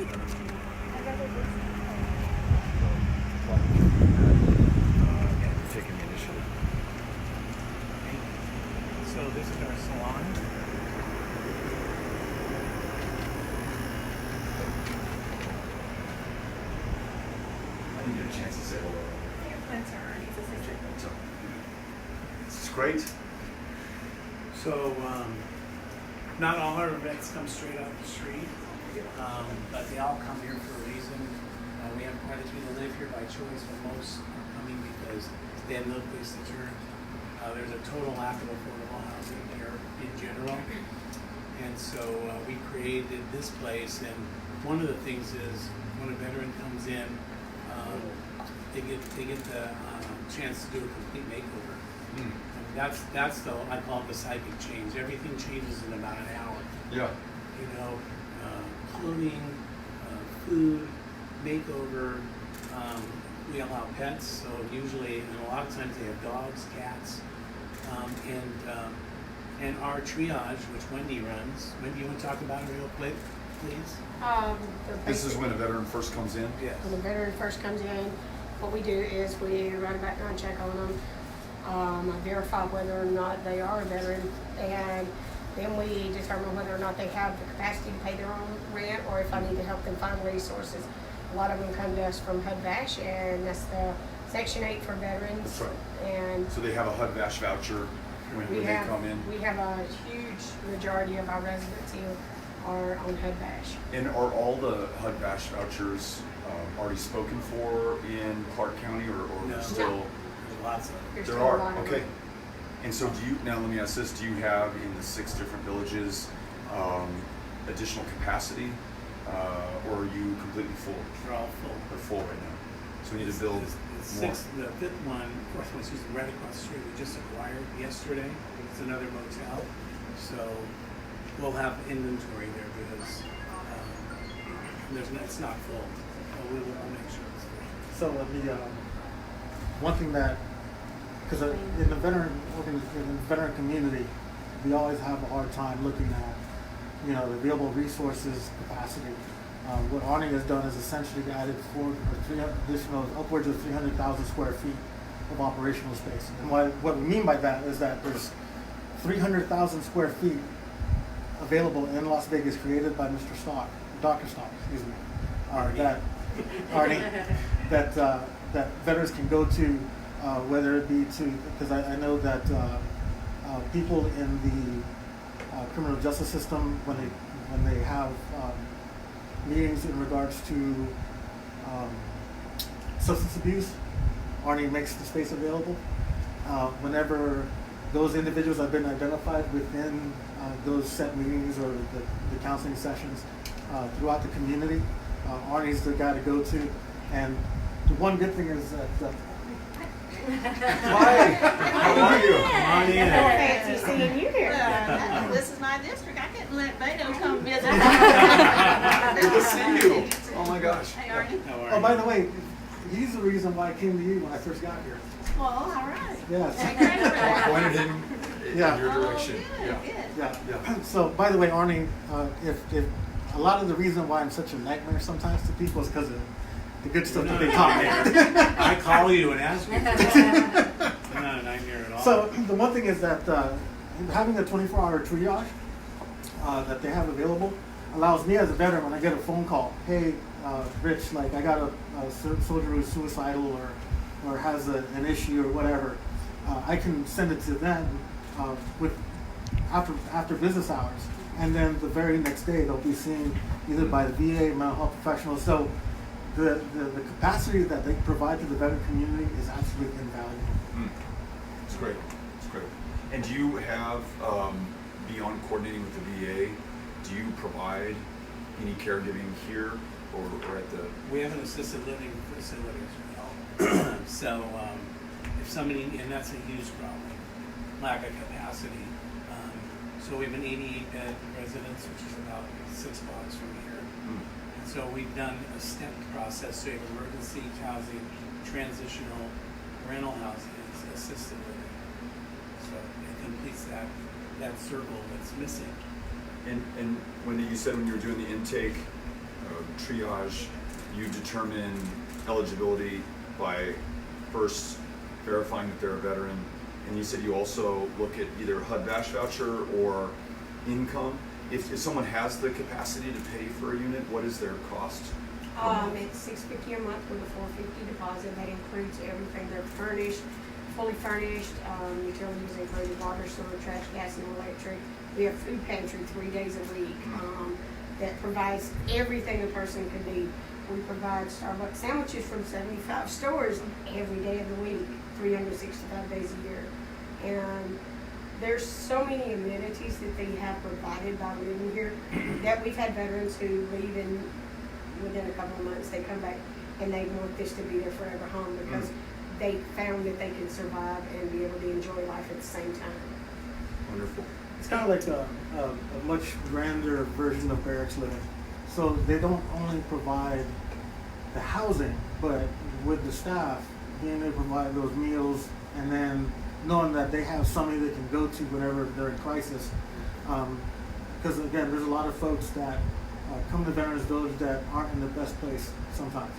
Taking the initiative. So this is our salon. I didn't get a chance to say hello. That's all right. It's a sister. So, this is great. So not all our events come straight off the street, but they all come here for a reason. We have quite a few that live here by choice, but most are coming because they have no place to turn. There's a total lack of affordable housing here in general. And so we created this place, and one of the things is when a veteran comes in, they get the chance to do a complete makeover. Mm. And that's the, I call it the psychic change. Everything changes in about an hour. Yeah. You know, clothing, food, makeover. We allow pets, so usually, and a lot of times they have dogs, cats, and our triage, which Wendy runs. Wendy, you want to talk about it real quick, please? This is when a veteran first comes in? Yes. When the veteran first comes in, what we do is we run a background check on them, verify whether or not they are a veteran, and then we determine whether or not they have the capacity to pay their own rent, or if I need to help them find resources. A lot of them come to us from HUD-VASH, and that's the Section 8 for veterans. That's right. And So they have a HUD-VASH voucher when they come in? We have a huge majority of our residents here are on HUD-VASH. And are all the HUD-VASH vouchers already spoken for in Clark County, or No. still? There's lots of them. There's There still a are, lot of okay. them. And so do you, now let me ask this, do you have in the 6 different villages additional capacity, or are you completely full? They're all full. They're full right now. So we need to build more. The fifth one, fourth one, excuse me, right across the street, we just acquired yesterday. It's another motel, so we'll have inventory there because it's not full. But we will make sure it's full. So the one thing that, because in the veteran community, we always have a hard time looking at, the available resources capacity. What Arnie has done is essentially added 3 additional, upwards of 300,000 square feet of operational space. And what we mean by that is that there's 300,000 square feet available in Las Vegas, created by Mr. Stock, Dr. Stock, excuse me, that veterans can go to, whether it be to, because I know that people in the criminal justice system, when they have meetings in regards to substance abuse, Arnie makes the space available. Whenever those individuals have been identified within those set meetings or the counseling sessions throughout the community, Arnie's the guy to go to. And the one good thing is that Hi, how are you? Come on in. Fancy seeing you here. This is my district. I couldn't let Beto come visit. Good to see you. Oh my gosh. Hey, Arnie. How are oh, you? by the way, he's the reason why I came to you when I first got here. Well, all right. Yes. Hey, great. I pointed him Yeah. in your direction. Oh, good, Yeah. good. Yeah. So, by the way, Arnie, if a lot of the reason why I'm such a nightmare sometimes to people is because of the good stuff that they taught me. I call you and ask you. I'm not a nightmare at all. So the one thing is that having a 24-hour triage that they have available allows me as a veteran, when I get a phone call, hey, Rich, like I got a soldier who's suicidal or has an issue or whatever, I can send it to them after business hours, and then the very next day they'll be seen either by the VA, mental health professionals. So the capacity that they provide to the veteran community is absolutely invaluable. It's great. It's great. And do you have, beyond coordinating with the VA, do you provide any caregiving here or at the? We have an assisted living facility as well. So if somebody, and that's a huge problem, lack of capacity. So we have an 88-bed residence, which is about 6 blocks from here. And so we've done a step process, so you have emergency housing, transitional, rental housing, and assisted living. So it completes that circle that's missing. And when you said when you were doing the intake, triage. You determine eligibility by first verifying that they're a veteran, and you said you also look at either HUD-VASH voucher or income. If someone has the capacity to pay for a unit, what is their cost? It's $650 a month with a $450 deposit. That includes everything. They're furnished, fully furnished, utilities included, water, sewer, trash, gas, and electric. We have food pantry 3 days a week that provides everything a person can need. We provide Starbucks sandwiches from 75 stores every day of the week, 365 days a year. And there's so many amenities that they have provided by living here that we've had veterans who leave in within a couple of months. They come back and they want this to be their forever home because they found that they can survive and be able to enjoy life at the same time. Wonderful. It's kind of like a much grander version of barracks living. So they don't only provide the housing, but with the staff, being able to provide those meals and then knowing that they have somebody they can go to whenever they're in crisis. Because again, there's a lot of folks that come to Veterans Village that aren't in the best place sometimes.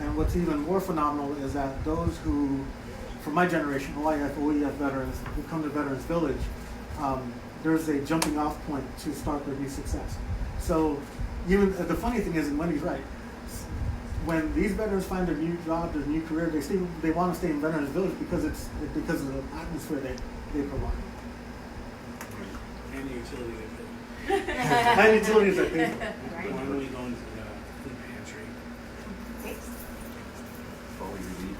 And what's even more phenomenal is that those who, from my generation, OIF, OEF veterans, who come to Veterans Village, there's a jumping off point to start their new success. So even the funny thing is, and Wendy's right, when these veterans find their new job, their new career, they want to stay in Veterans Village because of the atmosphere they provide. And the utility they pay. And utilities, I think. When we go into the food pantry. Follow your lead.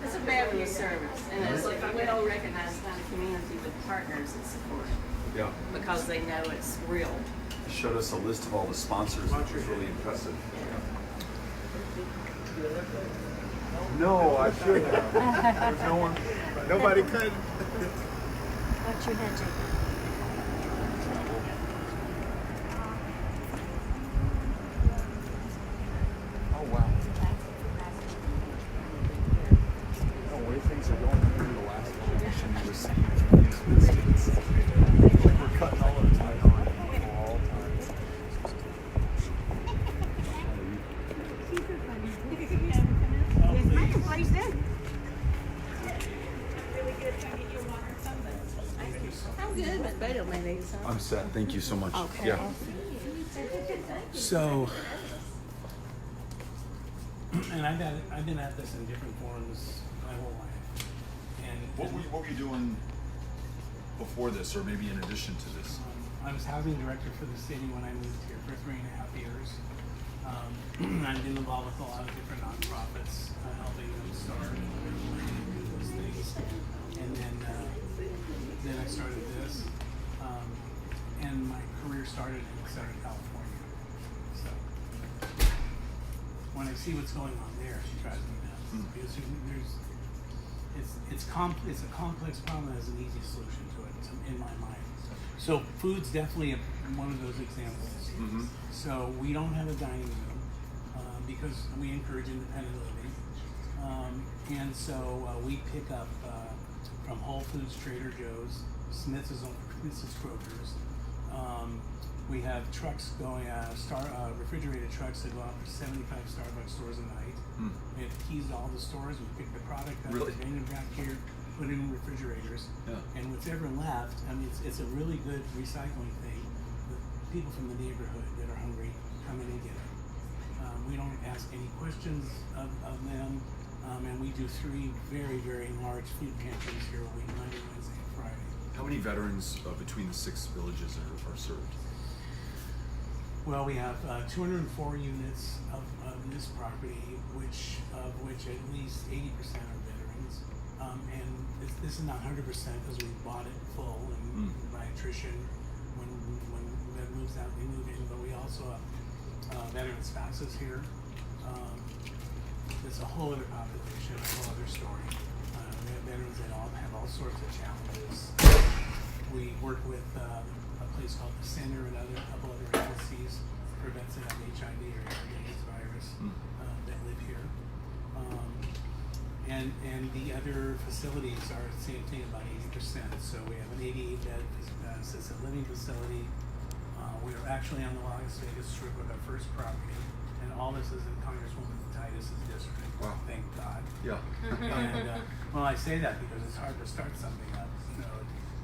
It's a value service, and it's like well recognized by the community with partners that support it Yeah. because they know it's real. You showed us a list of all the sponsors, which was really impressive. No, I should have. There's no one. Nobody could. What's your head, Jacob? Oh wow. The way things are going through the last election, you were seeing these incidents. We're cutting all the time on all times. Yes, ma'am, please do. I'm good, but Beto may need some. I'm set. Thank you so much. Okay. Yeah. So, and I've been at this in different forms my whole life. And What were you doing before this, or maybe in addition to this? I was housing director for the city when I moved here for 3.5 years. I've been involved with a lot of different nonprofits, helping them start and do those things. And then I started this, and my career started in Southern California. So when I see what's going on there, it drives me nuts because it's a complex problem that has an easy solution to it in my mind. So food's definitely one of those examples. Mm-hmm. So we don't have a dining room because we encourage independent living, and so we pick up from Whole Foods, Trader Joe's, Smith's Kroger's. We have trucks going, refrigerated trucks that go out for 75 Starbucks stores a night. We have keys to all the stores. We pick the product up, Really? bring it back here, put it in refrigerators, Yeah. and what's ever left, I mean, it's a really good recycling thing. The people from the neighborhood that are hungry come in and get it. We don't ask any questions of them, and we do 3 very, very large food pantries here a week, Monday, Wednesday, and Friday. How many veterans between the 6 villages are served? Well, we have 204 units of this property, of which at least 80% are veterans. And this is not 100% because we bought it full and by attrition. When that moves out, we move in. But we also have veteran spouses here. It's a whole other population, a whole other story. We have veterans that all have all sorts of challenges. We work with a place called the Center and a couple other agencies for vets that have HIV or AIDS virus that live here. And the other facilities are the same thing, about 80%. So we have an 88-bed assisted living facility. We are actually on the Las Vegas Strip with our neighbor's property, and all this is in Congresswoman Titus's district. Wow. Thank God. Yeah. And well, I say that because it's hard to start something up, you know,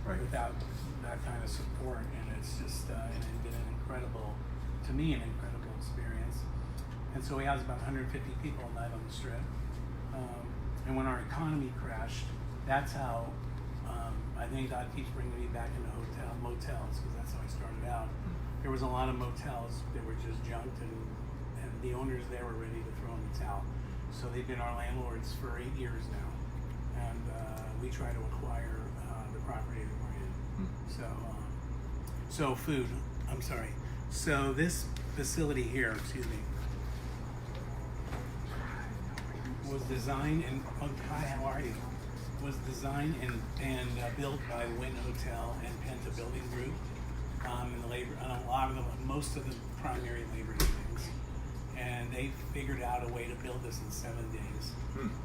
Right. without that kind of support, and it's just and it's been an incredible, to me, an incredible experience. And so we house about 150 people a night on the strip. And when our economy crashed, that's how I think God keeps bringing me back into motels, because that's how I started out. There was a lot of motels that were just junked, and the owners there were ready to throw in the towel. So they've been our landlords for 8 years now, and we try to acquire the property that we're in. So food. I'm sorry. So this facility here, excuse me, was designed and hi, how are you? Was designed and built by the Wynn Hotel and Penta Building Group, and the labor, and a lot of most of the primary labor unions, and they figured out a way to build this in 7 days,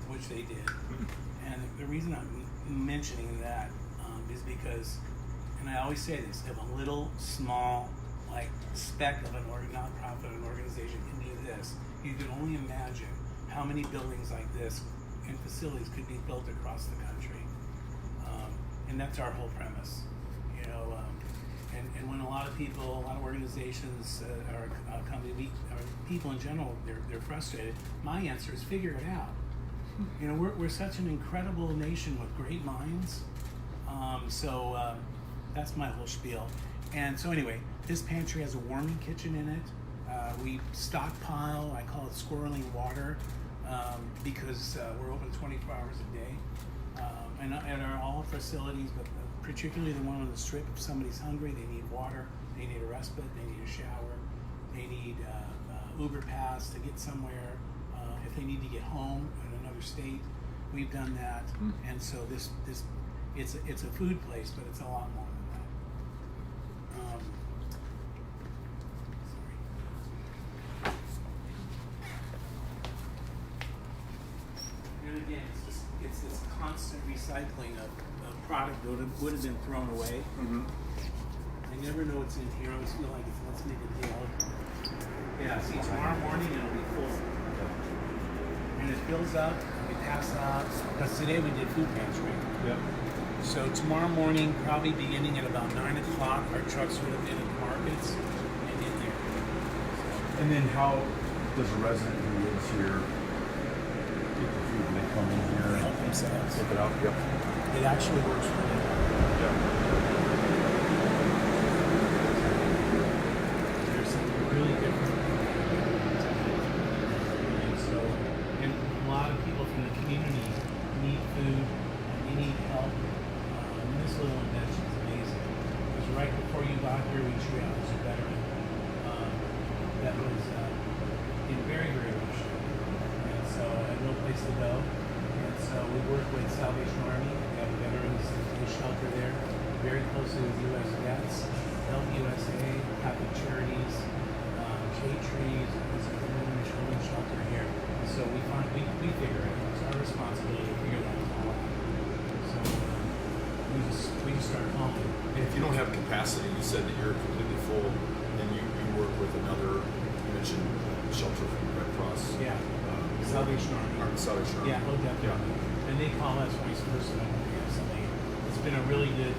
which they did. And the reason I'm mentioning that is because, and I always say this, if a little small like speck of an nonprofit, an organization can do this, you can only imagine how many buildings like this and facilities could be built across the country. And that's our whole premise, you know. And when a lot of people, a lot of organizations, or companies, or people in general, they're frustrated, my answer is figure it out. You know, we're such an incredible nation with great minds. So that's my whole spiel. And so anyway, this pantry has a warming kitchen in it. We stockpile, I call it squirreling water, because we're open 24 hours a day. And our all facilities, but particularly the one on the strip, if somebody's hungry, they need water, they need a respite, they need a shower, they need Uber Pass to get somewhere. If they need to get home in another state, we've done that. And so it's a food place, but it's a lot more than that. And again, it's this constant recycling of product that would have been thrown away. I never know what's in here. I always feel like let's make a deal. Yeah, see, tomorrow morning it'll be full. And it fills up, and we pass out, because today we did food pantry. Yep. So tomorrow morning, probably beginning at about 9 o'clock, our trucks would have been at the markets and in there. And then how does a resident who lives here get the food? They come in here and Help themselves. pick it up? Yep. It actually works really well. Yep. There's something really different. And so, and a lot of people from the community need food, they need help. And this little invention is amazing. Because right before you got here, we triaged a veteran that was in very, very rough shape. And so, had no place to go. And so, we work with Salvation Army. We have a veterans shelter there, very closely with U.S. Vets, Help USA, Catholic Charities, K-Trees, there's a women and children shelter here. So we figure it out. It's our responsibility to figure that all out. So we just start calling. And if you don't have capacity, you said that you're completely full, then you work with another, you mentioned shelter from the Red Cross. Yeah. Salvation Army. Salvation Army. Yeah, oh definitely. Yeah. And they call us vice versa when we have something. It's been a really good,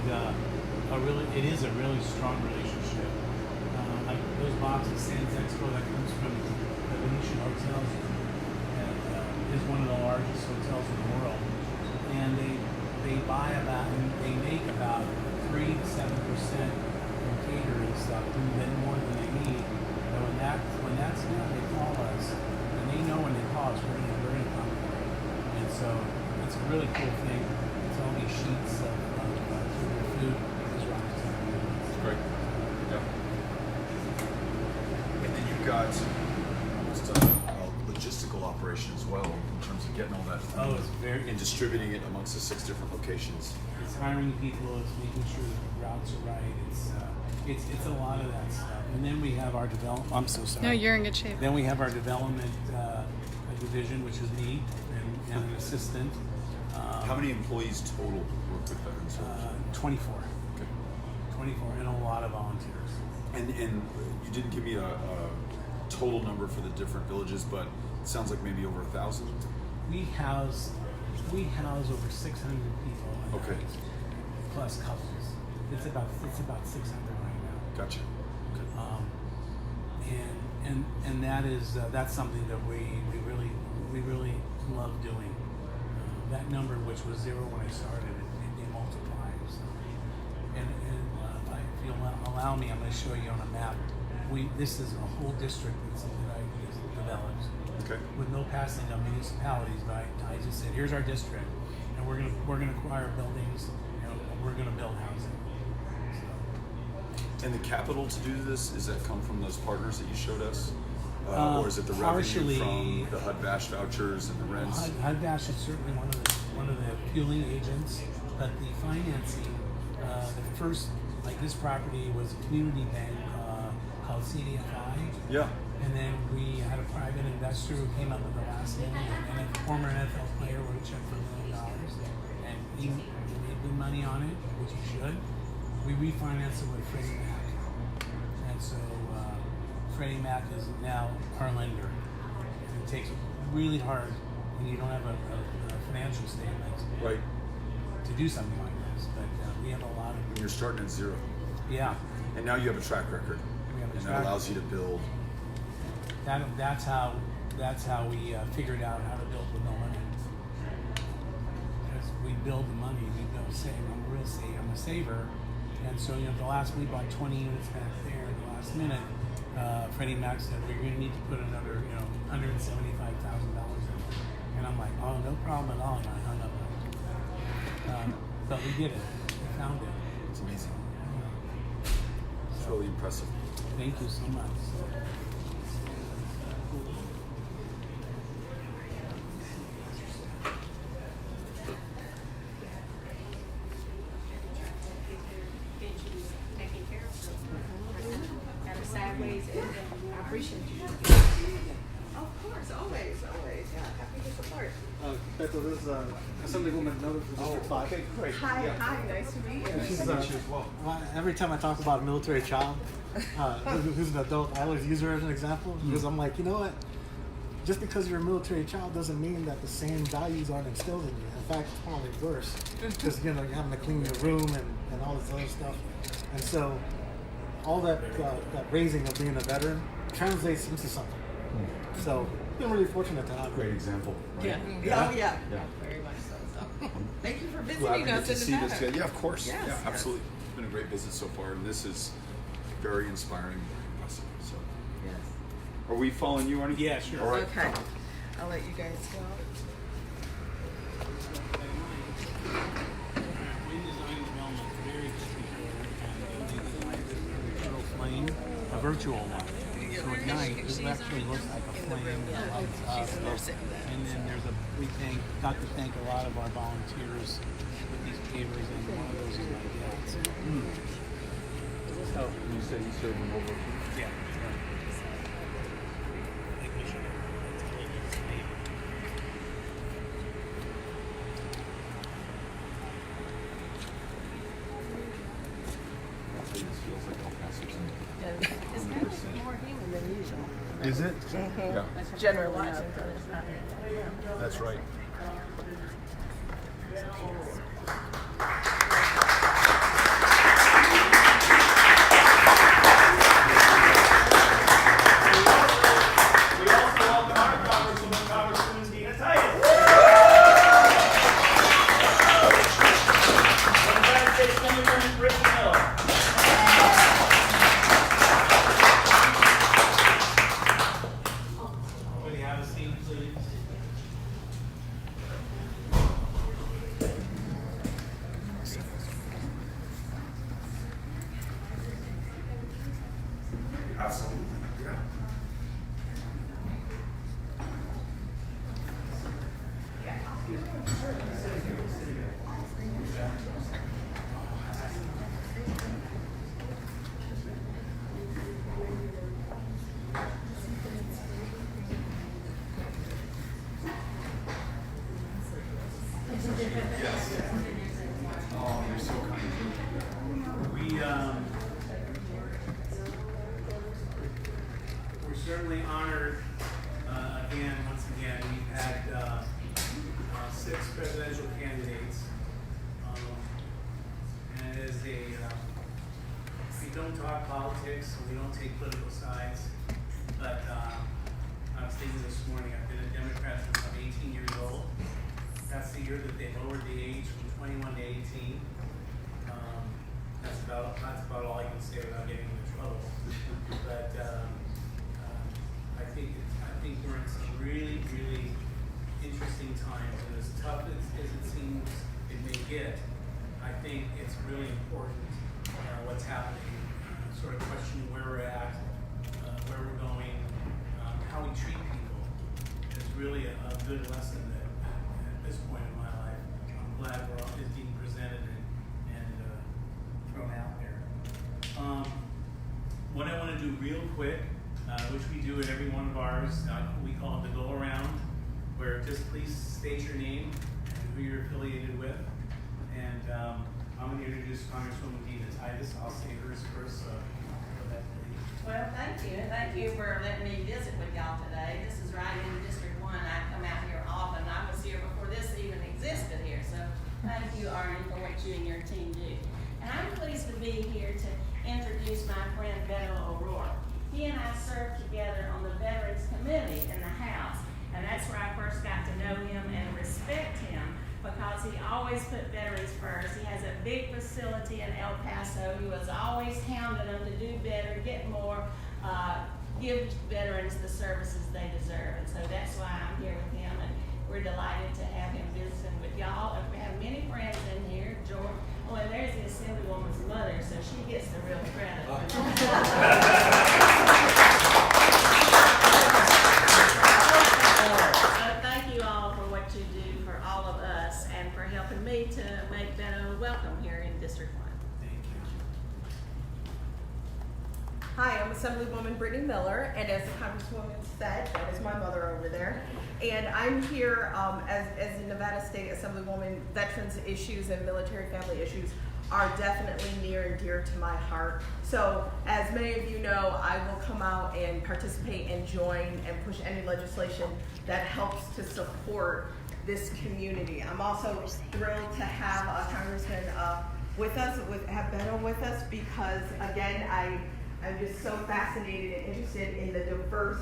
it is a really strong relationship. Like those boxes, Sands Expo, that comes from the Venetian Hotels, and is one of the largest hotels in the world. And they buy about, and they make about 3 to 7% from catering stuff, and then more than they need. And when that's done, they call us, and they know when they call us, we're gonna come for it. And so it's a really cool thing. It's all these sheets of food. These rocks. Great. Yeah. And then you've got almost a logistical operation as well in terms of getting all that food Oh, it's very and distributing it amongst the 6 different locations. It's hiring people. It's making sure that the routes are right. It's a lot of that stuff. And then we have our development. I'm so sorry. No, you're in good shape. Then we have our development division, which is me and an assistant. How many employees total work with Veterans Service? 24. Okay. 24, and a lot of volunteers. And you didn't give me a total number for the different villages, but it sounds like maybe over 1,000. We house over 600 people. a Okay. night, plus couples. It's about 600 right now. Gotcha. Okay. And that is that's something that we really love doing. That number, which was 0 when I started, it multiplies. If you'll allow me, I'm going to show you on a map. This is a whole district that I developed Okay. with no passing of municipalities. But I just said, here's our district, and we're gonna acquire buildings. We're gonna build housing. And the capital to do this, is that come from those partners that you showed us? Or is it the Partially- revenue from the HUD-VASH vouchers and the rents? HUD-VASH is certainly one of the fueling agents, but the financing, the first, like this property was a community bank called CDFI, Yeah. and then we had a private investor who came up with the last name, and a former NFL player wrote a check for $1 million, and he made good money on it, which he should. We refinanced it with Freddie Mac, and so Freddie Mac is now our lender. And it takes really hard when you don't have a financial statement Right. to do something like this, but we have a lot of, When you're starting at 0. yeah, And now you have a track record. we have a And track. that allows you to build. That's how we figured out how to build with no money. Because we build the money, we build save. I'm a saver, and so the last we bought 20 units back there. At the last minute, Freddie Mac said we're going to need to put another $175,000 in, and I'm like, oh, no problem at all, and I hung up. But we did it. We found it. It's amazing. It's really impressive. Thank you so much. Taking care of them. Got a sideways end. I appreciate you. Of course, always. Yeah, happy to support. Beto, this is Assemblywoman Miller from District 5. Okay, great. Hi, nice to meet you. She's, Meet you as well. every time I talk about a military child who's an adult, I always use her as an example because I'm like, you know what? Just because you're a military child doesn't mean that the same values aren't instilled in you. In fact, it's probably worse because you're having to clean your room and all this other stuff. And so, all that raising of being a veteran translates into something. So, I've been really fortunate to have her. Great example. Right? Yeah. Yeah. Oh, yeah. Yeah. Very much so. Thank you for Glad visiting we get us to in see the this. matter. Yeah, of course. Yes, Yeah, yes. absolutely. It's been a great visit so far, and this is very inspiring, very impressive. So, Yes. are we following you, Arnie? Yeah, sure. All right. Okay. I'll let you guys go. We designed development very and we designed this little flame, a virtual one. So at night, it actually looks like a flame and it lights up. And then we got to thank a lot of our volunteers with these pavers, and one of those is my dad. So, You said you served in World War II? yeah. I think we should tell you his name. This feels like El Paso. It's kind of more human than usual. Is it? Yeah. General Washington. That's right. We also welcome our Congresswoman, Congresswoman Dina Titus. From the United States Senator in Britain Hill. Would you have a seat, please? certainly honored, once again, we've had 6 presidential candidates. And as we don't talk politics, we don't take political sides, but I was thinking this morning, I've been a Democrat since I'm 18 years old. That's the year that they lowered the age from 21 to 18. That's about all I can say without getting into trouble. But I think we're in some really, really interesting times, and as tough as it seems it may get, I think it's really important what's happening. Sort of questioning where we're at, where we're going, how we treat people is really a good lesson that at this point in my life, I'm glad we're all is being presented and thrown out there. What I want to do real quick, which we do at every one of ours, we call it the go around, where just please state your name and who you're affiliated with. And I'm going to introduce Congresswoman Dina Titus. I'll say hers first. Well, thank you. Thank you for letting me visit with y'all today. This is right in District 1. I come out here often. I was here before this even existed here. So thank you, Arnie, for what you and your team do. And I'm pleased to be here to introduce my friend Beto O'Rourke. He and I served together on the Veterans Committee in the House. And that's where I first got to know him and respect him, because he always put veterans first. He has a big facility in El Paso. He was always hounding them to do better, get more, give veterans the services they deserve. And so that's why I'm here with him, and we're delighted to have him visiting with y'all. And we have many friends in here. George, oh, and there's the Assemblywoman's mother, so she gets the real credit. Thank you all for what you do for all of us and for helping me to make Beto welcome here in District 1. Thank you. Hi, I'm Assemblywoman Brittany Miller, and as the Congresswoman said, that is my mother over there. And I'm here as the Nevada State Assemblywoman. Veterans issues and military family issues are definitely near and dear to my heart. So as many of you know, I will come out and participate and join and push any legislation that helps to support this community. I'm also thrilled to have a congressman with us, have Beto with us, because again, I'm just so fascinated and interested in the diverse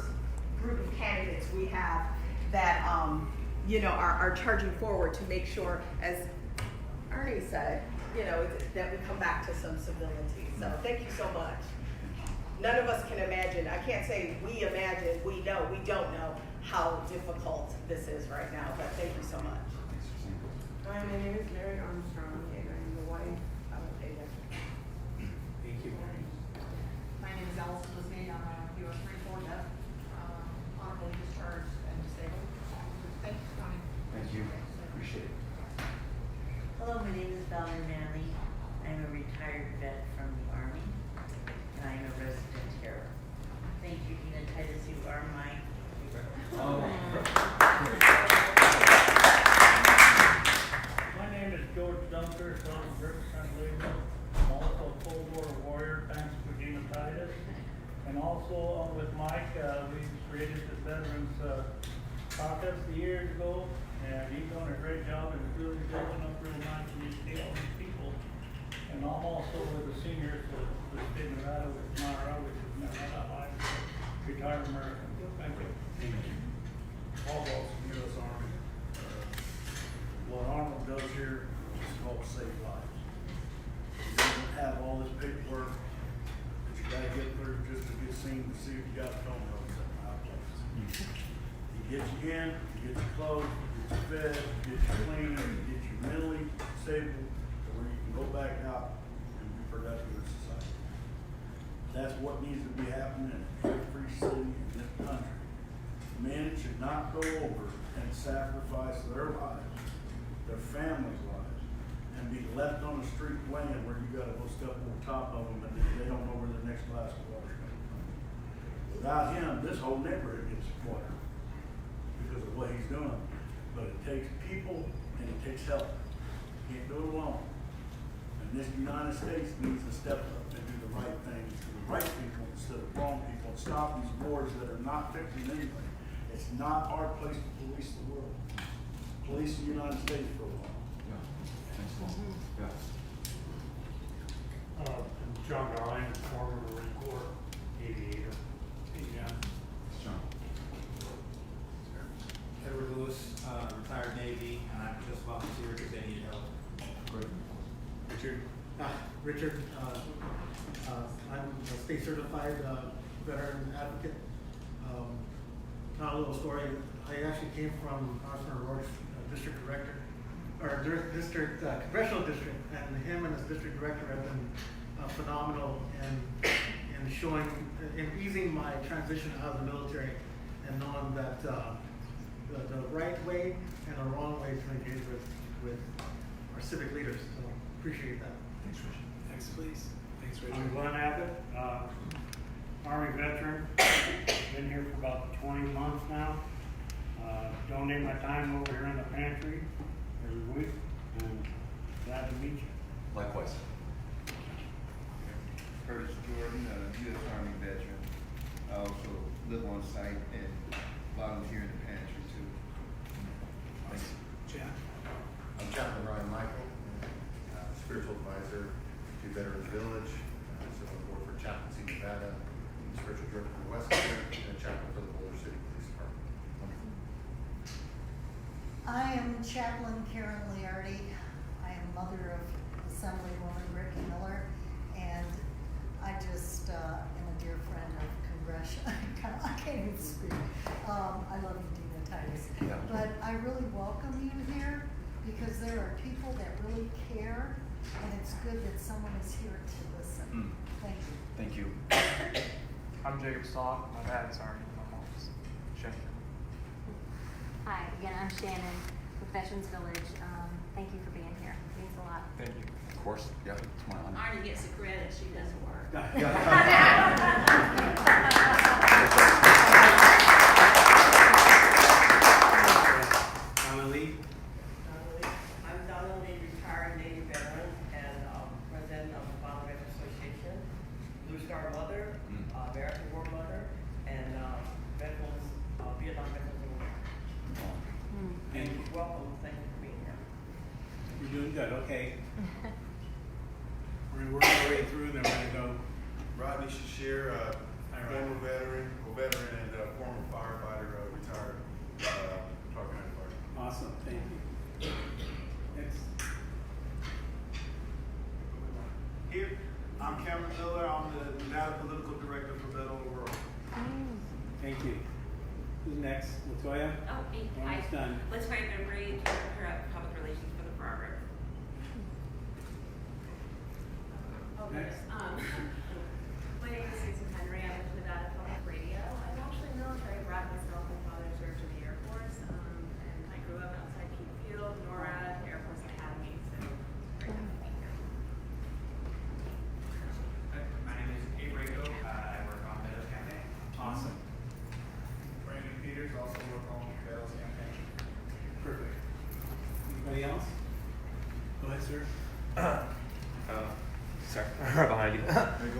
group of candidates we have that are charging forward to make sure, as Ernie said, that we come back to some civility. So thank you so much. None of us can imagine, I can't say we imagine, we know, we don't know how difficult this is right now, but thank you so much. Hi, my name is Mary Armstrong, and I'm the wife of Ada. Thank you. My name is Allison Lisney. I'm a U.S. Marine Corps vet, honorably discharged and disabled. Thank you for coming. Thank you. Appreciate it. Hello, my name is Valerie Manley. I'm a retired vet from the Army, and I'm a resident here. Thank you, Dina Titus. You are my hero. My name is George Dunker, son of Rick Sanlego. I'm also a Cold War warrior, thanks to Dina Titus. And also with Mike, we created this Veterans Caucus years ago, and he's done a great job in really building up real nice community, all these people. And I'm also with the seniors of the state of Nevada with Myra, which is Nevada Life, retired American. Thank you. Paul Walsh, U.S. Army. What Arnold does here is called save lives. He doesn't have all this paperwork that you gotta get through just to get seen to see if you got phone numbers at my place. He gets you in, he gets you clothed, he gets you fed, he gets you clean, he gets you mentally stable to where you can go back out and be productive in society. That's what needs to be happening in every city in this country. Men should not go over and sacrifice their lives, their families' lives, and be left on the street laying where you gotta go step on top of them and they don't know where the next glass of water is coming from. Without him, this whole neighborhood gets water because of what he's doing. But it takes people and it takes help. You can't do it alone. And this United States needs to step up and do the the right thing to the right people instead of wrong people, and stop these wars that are not fixing anybody. It's not our place to police the world. Police the United States for a while. Yeah. Yeah. I'm John Garland, former Marine Corps aviator. Hey, John. John. Edward Lewis, retired Navy, and I just volunteered if they need help. Great. Richard. Richard, I'm a state certified veteran advocate. Not a little story. I actually came from Beto O'Rourke district director, or district congressional district, and him and his district director have been phenomenal in showing, in easing my transition out of the military, and knowing that the right way and the wrong way to engage with our civic leaders. So appreciate that. Thanks, Richard. Next, please. Thanks, I'm Richard. Glenn Abbott, Army veteran, been here for about 20 months now. Donate my time over here in the pantry every week, and glad to meet you. Likewise. Curtis Jordan, U.S. Army veteran. I also live on site and volunteer in the pantry too. Awesome. Chad. I'm Chaplain Ryan Michael, spiritual advisor to Veterans Village, so on board for Chaplaincy Nevada, spiritual director for West Coast, and chaplain for the Boulder City Police Department. I am Chaplain Karen Liardi. I am mother of Assemblywoman Ricky Miller, and I just am a dear friend of Congressional. I can't even speak. I love you, Dina Titus. Yeah. But I really welcome you here because there are people that really care, and it's good that someone is here to listen. Thank you. Thank you. I'm Jacob Stock. My dad's Army. My mom's Shannon. Hi, again, I'm Shannon with Veterans Village. Thank you for being here. It means a lot. Thank you. Of course. Yeah, it's my honor. Arnie gets the credit, she does the work. Donna Lee. I'm Donna Lee, retired Navy veteran and president of the Father Veterans Association, Blue Star Mother, American War Mother, and veterans, Vietnam Veterans Award. And welcome, thank you for being here. You're doing good. Okay. We're gonna work our way through, then we're gonna go. Rodney Shashir, former veteran, and former firefighter, retired, Clark County Fire. Awesome. Thank you. Next. Here, I'm Cameron Miller. I'm the Nevada Political Director for Beto O'Rourke. Thank you. Who's next? Latoya? Oh, me. Hi. Almost done. Latoya Bembry, Director of Public Relations for the Farm Group. Oh, yes. My name is Susan Henry. I'm with Nevada Public Radio. I'm actually military brat myself. My father served in the Air Force, and I grew up outside Keene Field, NORAD, Air Force Academy, so very happy to be here. My name is Abe Rago. I work on Beto Campaign. Awesome. Brandon Peters, also work on Beto's campaign. Perfect. Anybody else? Go ahead, sir. Sorry, behind you.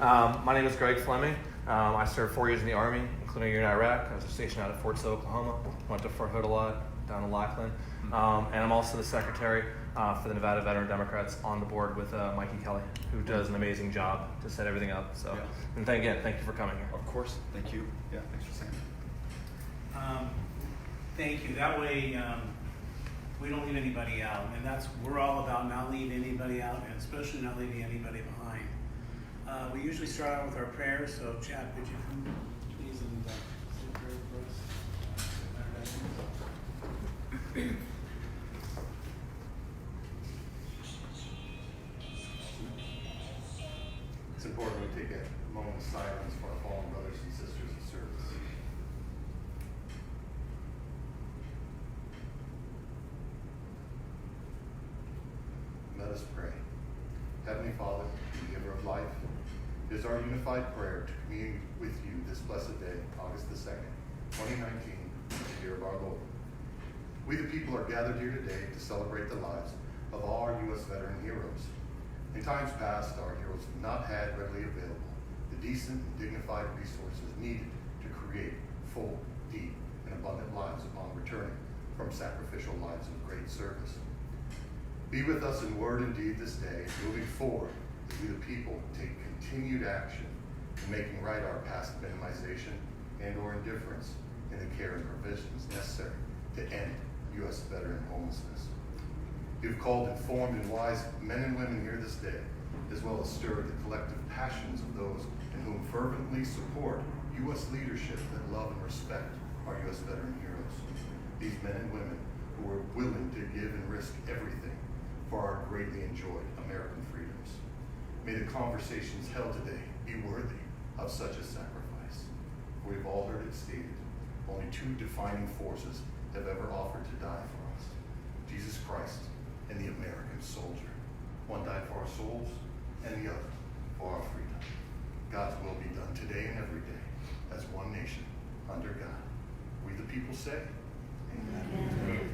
My name is Greg Fleming. I served 4 years in the Army, including a year in Iraq. I was stationed out at Fort Sill, Oklahoma. Went to Fort Hood a lot, down in Lackland. And I'm also the secretary for the Nevada Veteran Democrats on the board with Mikey Kelly, who does an amazing job to set everything up. So, Yeah. and thank you for coming here. Of course. Thank you. Yeah, thanks for saying that. Thank you. That way, we don't leave anybody out, and we're all about not leaving anybody out, and especially not leaving anybody behind. We usually start out with our prayers, so Chad, could you come please and say a prayer for us? It's important we take a moment of silence for our fallen brothers and sisters in service. Let us pray. Heavenly Father, the giver of life, it is our unified prayer to commune with you this blessed day, August the 2nd, 2019, the year of our Lord. We the people are gathered here today to celebrate the lives of all our U.S. veteran heroes. In times past, our heroes have not had readily available the decent and dignified resources needed to create full, deep, and abundant lives upon returning from sacrificial lives of great service. Be with us in word and deed this day, and moving forward as we the people take continued action in making right our past minimization and or indifference in the care and provisions necessary to end U.S. veteran homelessness. You've called informed and wise men and women here this day, as well as stirred the collective passions of those in whom fervently support U.S. leadership that love and respect our U.S. veteran heroes. These men and women who are willing to give and risk everything for our greatly enjoyed American freedoms. May the conversations held today be worthy of such a sacrifice. For we've all heard it stated, only two defining forces have ever offered to die for us: Jesus Christ and the American soldier. One died for our souls, and the other for our freedom. God's will be done today and every day as one nation under God. We the people say, Amen. Amen.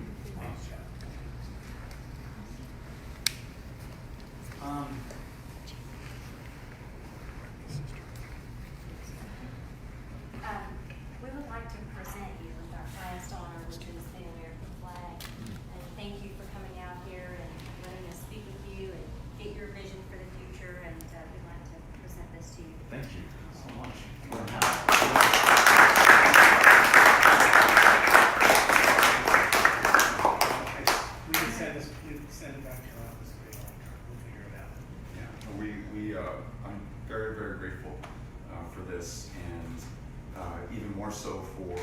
We would like to present you with our highest honor, which is the American flag. And thank you for coming out here and letting us speak with you and get your vision for the future. And we'd like to present this to you. Thank you so much. We can send it back to your office. We'll figure it out. I'm very, very grateful for this, and even more so for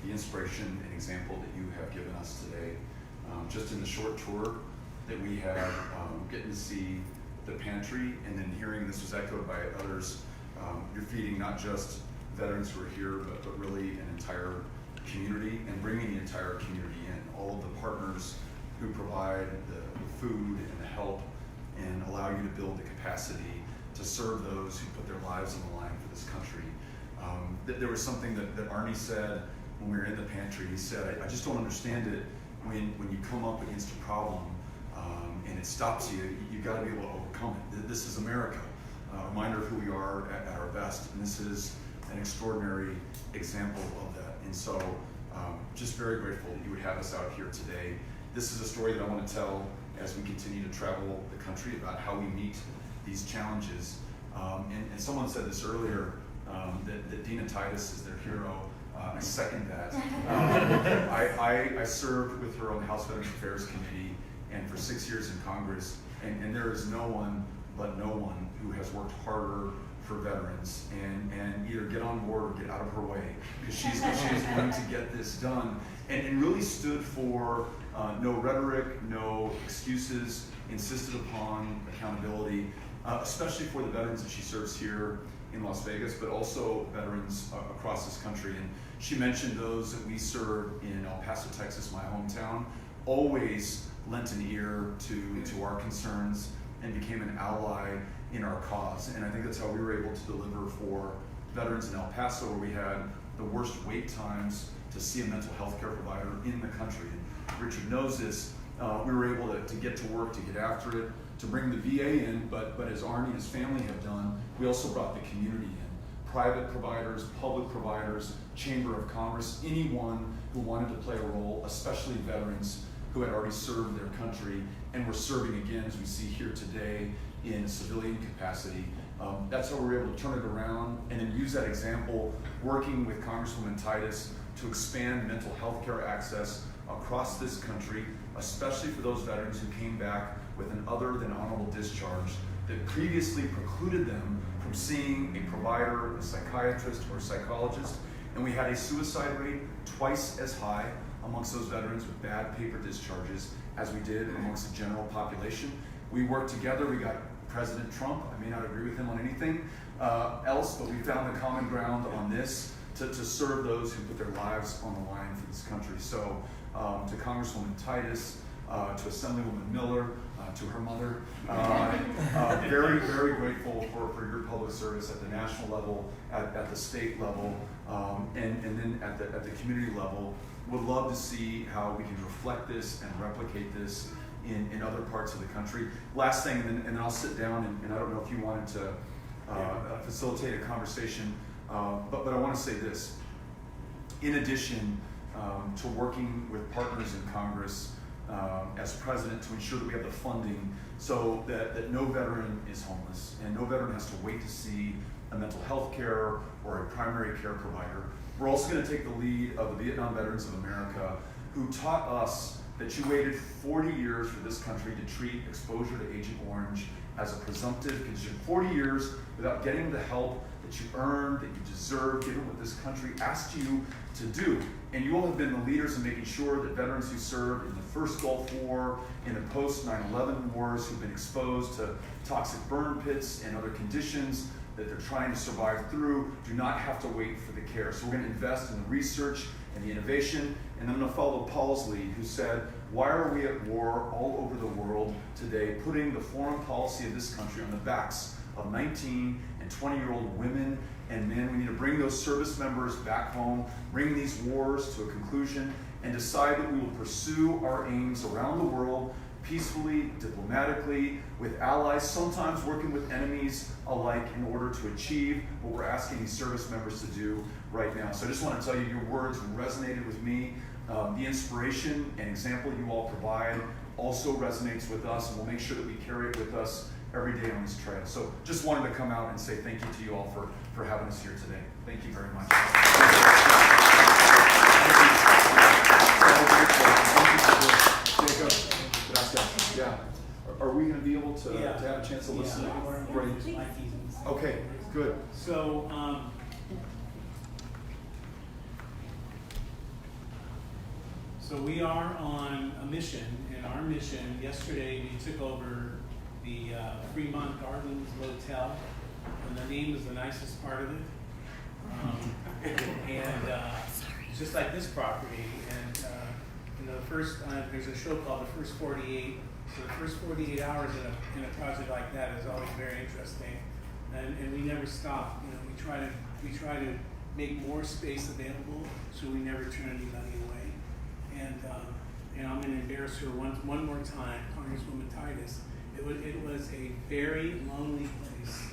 the inspiration and example that you have given us today. Just in the short tour that we had, getting to see the pantry, and then hearing this was echoed by others. You're feeding not just veterans who are here, but really an entire community, and bringing the entire community in. All of the partners who provide the food and the help and allow you to build the capacity to serve those who put their lives on the line for this country. There was something that Arnie said when we were in the pantry. He said, I just don't understand it when you come up against a problem and it stops you, you got to be able to overcome it. This is America, a reminder of who we are at our best, and this is an extraordinary example of that. And so just very grateful that you would have us out here today. This is a story that I want to tell as we continue to travel the country about how we meet these challenges. And someone said this earlier, that Dina Titus is their hero. I second that. I served with her on the House Veterans Affairs Committee, and for 6 years in Congress, and there is no one who has worked harder for veterans and either get on board or get out of her way, because she's going to get this done, and really stood for no rhetoric, no excuses, insisted upon accountability, especially for the veterans that she serves here in Las Vegas, but also veterans across this country. And she mentioned those that we serve in El Paso, Texas, my hometown, always lent an ear to our concerns and became an ally in our cause. And I think that's how we were able to deliver for veterans in El Paso, where we had the worst wait times to see a mental health care provider in the country. And Richard knows this. We were able to get to work, to get after it, to bring the VA in, but as Arnie and his family have done, we also brought the community in. Private providers, public providers, Chamber of Commerce, anyone who wanted to play a role, especially veterans who had already served their country and were serving again, as we see here today, in a civilian capacity. That's how we were able to turn it around and then use that example, working with Congresswoman Titus to expand mental health care access across this country, especially for those veterans who came back with an other than honorable discharge that previously precluded them from seeing a provider, a psychiatrist, or a psychologist. And we had a suicide rate twice as high amongst those veterans with bad paper discharges as we did amongst the general population. We worked together. We got President Trump. I may not agree with him on anything else, but we found the common ground on this to serve those who put their lives on the line for this country. So to Congresswoman Titus, to Assemblywoman Miller, to her mother, very, very grateful for your public service at the national level, at the state level, and then at the community level. Would love to see how we can reflect this and replicate this in other parts of the country. Last thing, and then I'll sit down, and I don't know if you wanted to facilitate a conversation, but I want to say this. In addition to working with partners in Congress as president to ensure that we have the funding so that no veteran is homeless and no veteran has to wait to see a mental health care or a primary care provider. We're also going to take the lead of the Vietnam Veterans of America, who taught us that you waited 40 years for this country to treat exposure to Agent Orange as a presumptive condition. 40 years without getting the help that you earned, that you deserve, given what this country asked you to do. And you all have been the leaders in making sure that veterans who served in the first Gulf War, in the post 9/11 wars, who've been exposed to toxic burn pits and other conditions that they're trying to survive through, do not have to wait for the care. So we're going to invest in the research and the innovation, and I'm going to follow Paul's lead, who said, why are we at war all over the world today, putting the foreign policy of this country on the backs of 19 and 20-year-old women and men? We need to bring those service members back home, bring these wars to a conclusion, and decide that we will pursue our aims around the world peacefully, diplomatically, with allies, sometimes working with enemies alike in order to achieve what we're asking these service members to do right now. So I just want to tell you, your words resonated with me. The inspiration and example you all provide also resonates with us, and we'll make sure that we carry it with us every day on this trail. So just wanted to come out and say thank you to you all for having us here today. Thank you very much. Jacob, gracias. Yeah. Are we going to be able to have a chance to listen? Yeah. Great. Okay, good. So, so we are on a mission, and our mission, yesterday we took over the Fremont Gardens Motel, and the name is the nicest part of it. Just like this property, and the first, there's a show called The First 48. So the first 48 hours in a project like that is always very interesting, and we never stop. You know, we try to make more space available, so we never turn anybody away. And I'm going to embarrass her one more time, Congresswoman Titus. It was a very lonely place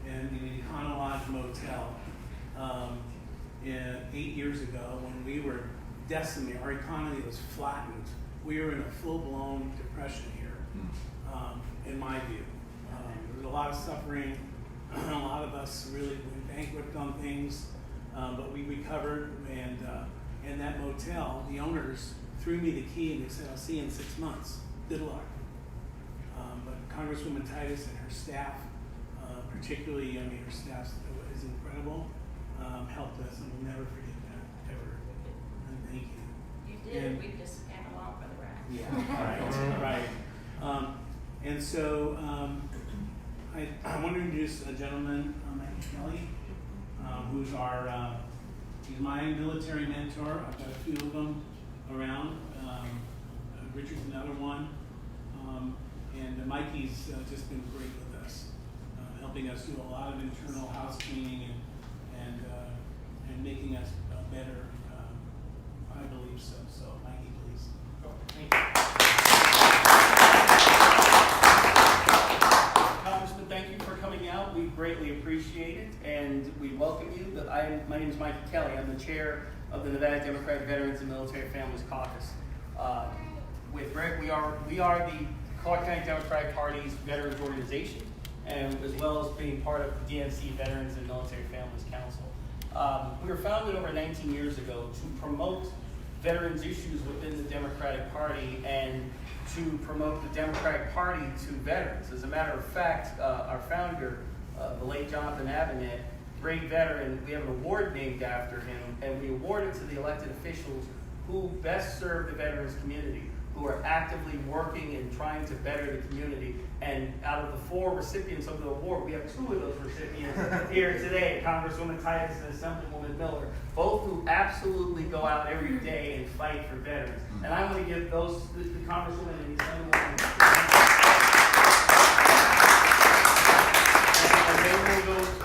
in the Econo Lodge Motel 8 years ago when we were decimated. Our economy was flattened. We were in a full-blown depression here, in my view. There was a lot of suffering. A lot of us really went bankrupt on things, but we recovered. And that motel, the owners threw me the key and they said, "I'll see you in 6 months. Good luck." But Congresswoman Titus and her staff, particularly, her staff is incredible, helped us, and we'll never forget that, ever. And thank you. You did, we just came along for the ride. Yeah, right. And so I want to introduce a gentleman, Mike Kelly, who's he's my military mentor. I've got a few of them around. Richard's another one. And Mikey's just been great with us, helping us do a lot of internal house cleaning and making us better. I believe so. So, Mikey, please. Thank you. Congressman, thank you for coming out. We greatly appreciate it, and we welcome you. My name is Mikey Kelly. I'm the chair of the Nevada Democratic Veterans and Military Families Caucus. With Greg, we are the Clark County Democratic Party's veterans organization, and as well as being part of the DNC Veterans and Military Families Council. We were founded over 19 years ago to promote veterans issues within the Democratic Party and to promote the Democratic Party to veterans. As a matter of fact, our founder, the late Jonathan Abinet, great veteran, we have an award named after him, and we award it to the elected officials who best serve the veterans community, who are actively working and trying to better the community. And out of the 4 recipients of the award, we have 2 of those recipients here today, Congresswoman Titus and Assemblywoman Miller, both who absolutely go out every day and fight for veterans. And I want to give those, the Congresswoman and the Assemblywoman,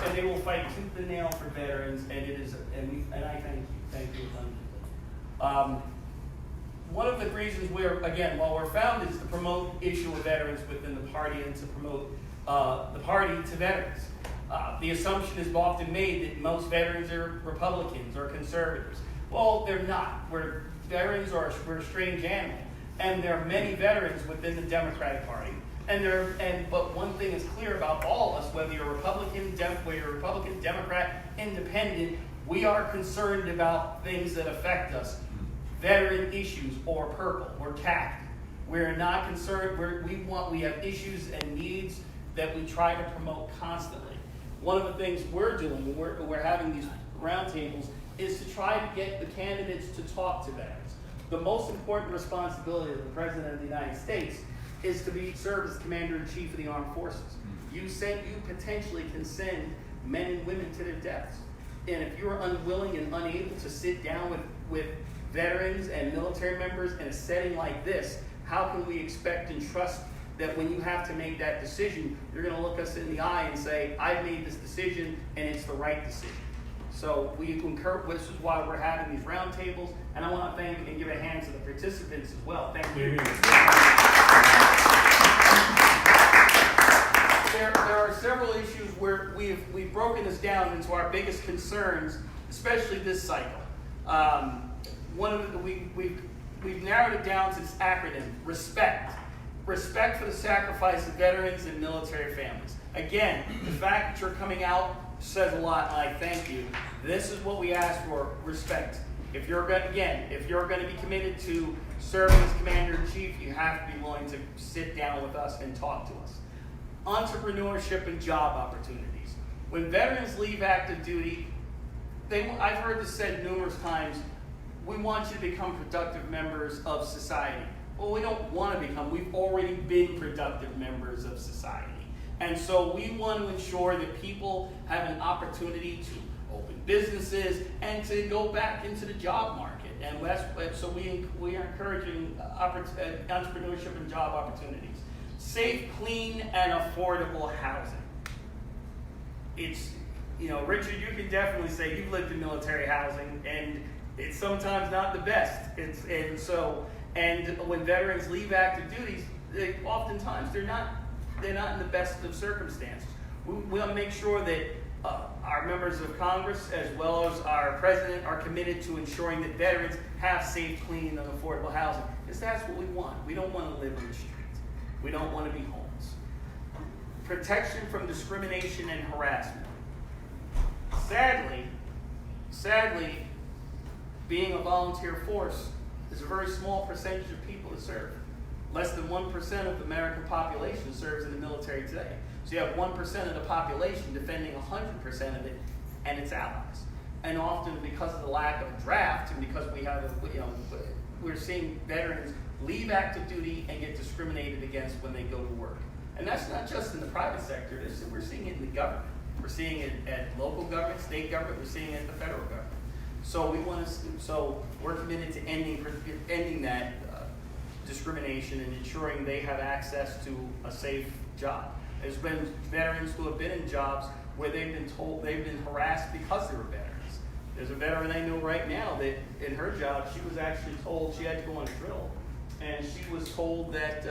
and they will fight tooth and nail for veterans, and it is, and I thank you. one of the reasons while we're founded is to promote issue of veterans within the party and to promote the party to veterans. The assumption is often made that most veterans are Republicans or conservatives. Well, they're not. Veterans are we're a strange animal, and there are many veterans within the Democratic Party. But one thing is clear about all of us, whether you're Republican, Democrat, Independent, we are concerned about things that affect us. Veteran issues, or purple, or khaki. We're not concerned. We have issues and needs that we try to promote constantly. One of the things we're doing when we're having these roundtables is to try to get the candidates to talk to veterans. The most important responsibility of the President of the United States is to serve as Commander-in-Chief of the Armed Forces. You potentially can send men and women to their deaths. And if you're unwilling and unable to sit down with veterans and military members in a setting like this, how can we expect and trust that when you have to make that decision, you're going to look us in the eye and say, I've made this decision and it's the right decision. So we concur. This is why we're having these roundtables, and I want to thank and give a hand to the participants as well. Thank you. There are several issues where we've broken this down into our biggest concerns, especially this cycle. We've narrowed it down to this acronym: RESPECT. Respect for the sacrifice of veterans and military families. Again, the fact that you're coming out says a lot. I thank you. This is what we ask for: respect. If you're going to be committed to serving as Commander-in-Chief, you have to be willing to sit down with us and talk to us. Entrepreneurship and job opportunities. When veterans leave active duty, I've heard this said numerous times, we want you to become productive members of society. Well, we don't want to become, we've already been productive members of society. And so we want to ensure that people have an opportunity to open businesses and to go back into the job market. And so we are encouraging entrepreneurship and job opportunities. Safe, clean, and affordable housing. It's, Richard, you can definitely say you've lived in military housing, and it's sometimes not the best. And when veterans leave active duties, oftentimes they're not in the best of circumstances. We want to make sure that our members of Congress, as well as our president, are committed to ensuring that veterans have safe, clean, and affordable housing. Because that's what we want. We don't want to live on the streets. We don't want to be homeless. Protection from discrimination and harassment. Sadly, being a volunteer force is a very small percentage of people that serve. Less than 1% of the American population serves in the military today. So you have 1% of the population defending 100% of it and its allies. And often because of the lack of a draft, and because we're seeing veterans leave active duty and get discriminated against when they go to work. And that's not just in the private sector. We're seeing it in the government. We're seeing it at local government, state government. We're seeing it at the federal government. So we're committed to ending that discrimination and ensuring they have access to a safe job. There's been veterans who have been in jobs where they've been harassed because they were veterans. There's a veteran I know right now that in her job, she was actually told she had to go on a drill. And she was told that,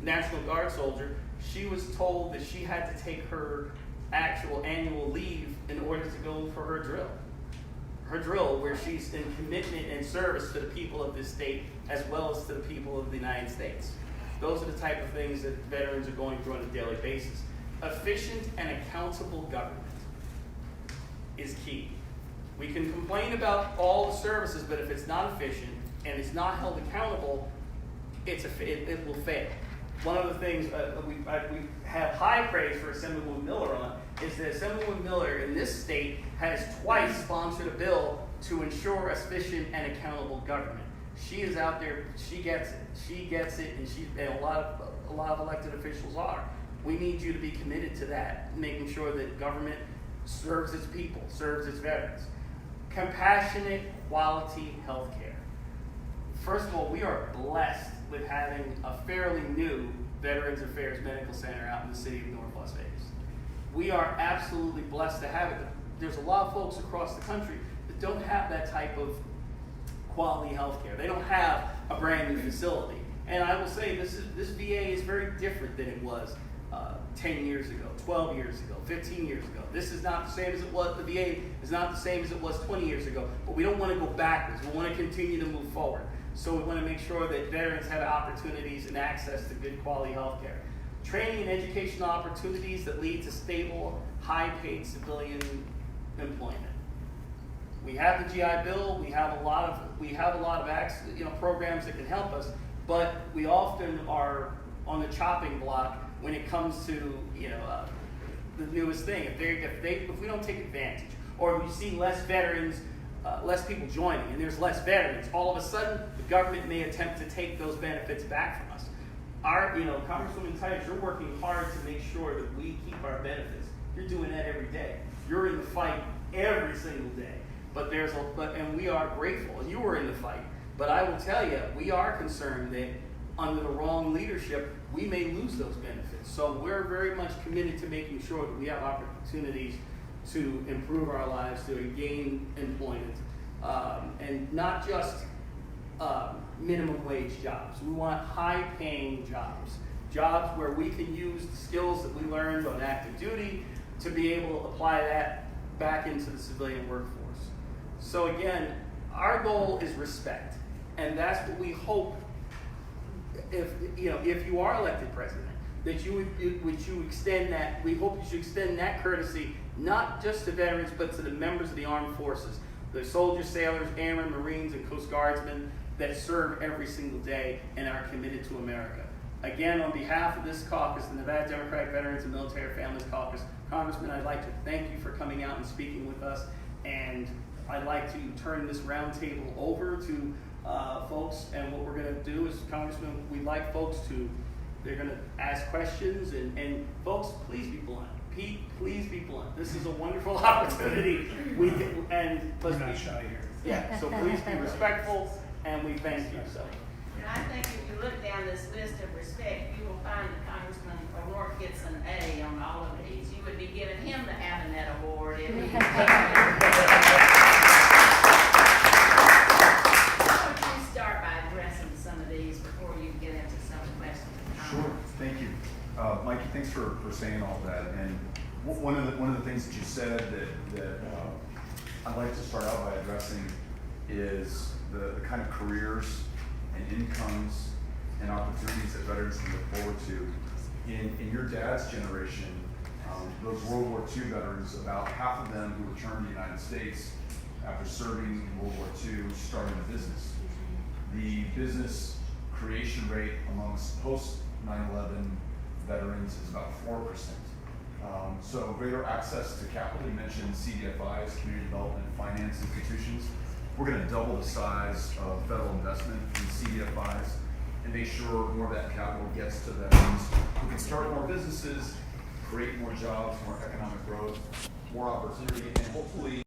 National Guard soldier, she was told that she had to take her actual annual leave in order to go for her drill. Her drill, where she's in commitment and service to the people of this state as well as to the people of the United States. Those are the type of things that veterans are going through on a daily basis. Efficient and accountable government is key. We can complain about all the services, but if it's not efficient and it's not held accountable, it will fail. One of the things we have high praise for Assemblywoman Miller on is that Assemblywoman Miller in this state has twice sponsored a bill to ensure efficient and accountable government. She is out there. She gets it, and a lot of elected officials are. We need you to be committed to that, making sure that government serves its people, serves its veterans. Compassionate, quality health care. First of all, we are blessed with having a fairly new Veterans Affairs Medical Center out in the city of North Las Vegas. We are absolutely blessed to have it. There's a lot of folks across the country that don't have that type of quality health care. They don't have a brand new facility. And I will say this VA is very different than it was 10 years ago, 12 years ago, 15 years ago. This is not the same as it was, the VA is not the same as it was 20 years ago, but we don't want to go backwards. We want to continue to move forward. So we want to make sure that veterans have opportunities and access to good quality health care. Training and educational opportunities that lead to stable, high-paid civilian employment. We have the GI Bill. We have a lot of programs that can help us, but we often are on the chopping block when it comes to the newest thing. If we don't take advantage, or if we see less veterans, less people joining, and there's less veterans, all of a sudden the government may attempt to take those benefits back from us. Congresswoman Titus, you're working hard to make sure that we keep our benefits. You're doing that every day. You're in the fight every single day. And we are grateful, and you were in the fight. But I will tell you, we are concerned that under the wrong leadership, we may lose those benefits. So we're very much committed to making sure that we have opportunities to improve our lives, to gain employment, and not just minimum wage jobs. We want high-paying jobs where we can use the skills that we learned on active duty to be able to apply that back into the civilian workforce. So again, our goal is respect, and that's what we hope. If you are elected president, that you would extend that. We hope you should extend that courtesy not just to veterans, but to the members of the armed forces, the soldiers, sailors, airmen, Marines, and Coast Guardsmen that serve every single day and are committed to America. Again, on behalf of this caucus, the Nevada Democratic Veterans and Military Families Caucus, Congressman, I'd like to thank you for coming out and speaking with us, and I'd like to turn this roundtable over to folks, and what we're going to do is, Congressman, we'd like folks they're going to ask questions, and folks, please be blunt. Pete, please be blunt. This is a wonderful opportunity. We're not shy here. Yeah, so please be respectful, and we thank you. So. And I think if you look down this list of respect, you will find that Congressman O'Rourke gets an A on all of these. You would be giving him the Avenette Award if he start by addressing some of these before you get into some questions. Sure, thank you. Mikey, thanks for saying all that. And one of the things that you said that I'd like to start out by addressing is the kind of careers and incomes and opportunities that veterans can look forward to. In your dad's generation, those World War II veterans, about half of them who returned to the United States after serving in World War II started a business. The business creation rate amongst post 9/11 veterans is about 4%. So greater access to capital. You mentioned CDFIs, community development finance institutions. We're going to double the size of federal investment in CDFIs and make sure more of that capital gets to veterans who can start more businesses, create more jobs, more economic growth, more opportunity, and hopefully